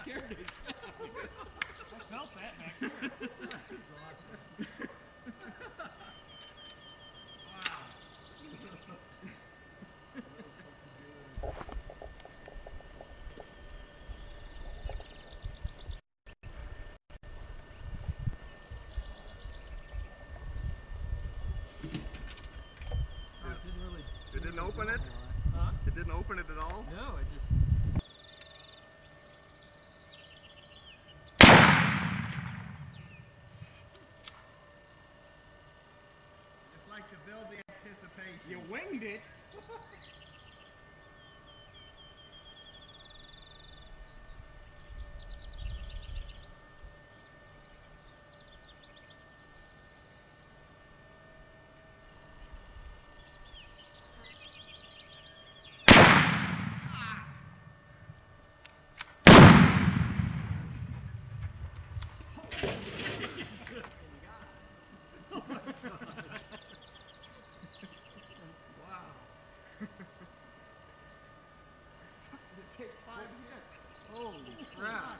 There it is. I felt that back there. Wow. It didn't open it? Huh? It didn't open it at all? No, it just... It's like to build the anticipation. You winged it. Wow. Take 5 hits. Holy crap.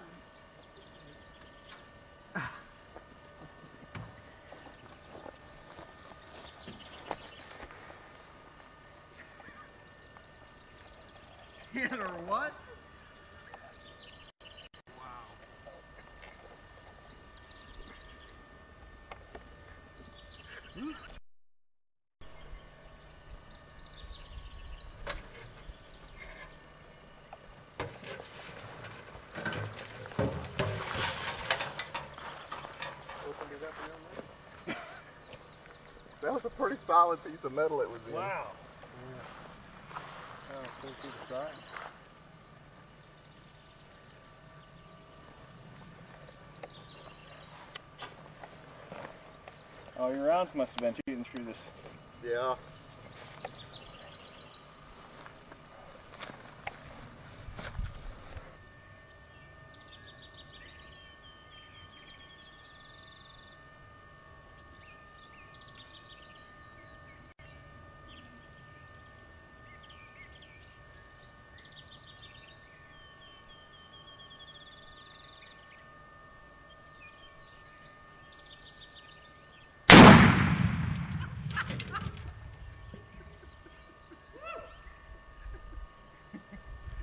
Hit or what? Wow. That was a pretty solid piece of metal it was in. Wow. Oh, can you see the side? Oh, your rounds must have been shooting through this. Yeah.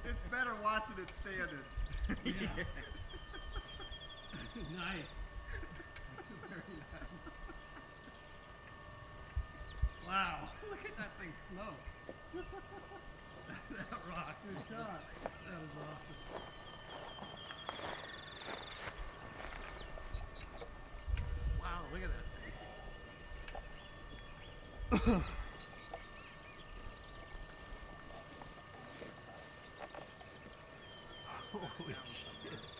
It's better watching it standing. Yeah. Nice. Very nice. Wow. Look at that thing smoke. That rock. Good shot. That was awesome. Wow, look at that thing. Holy shit.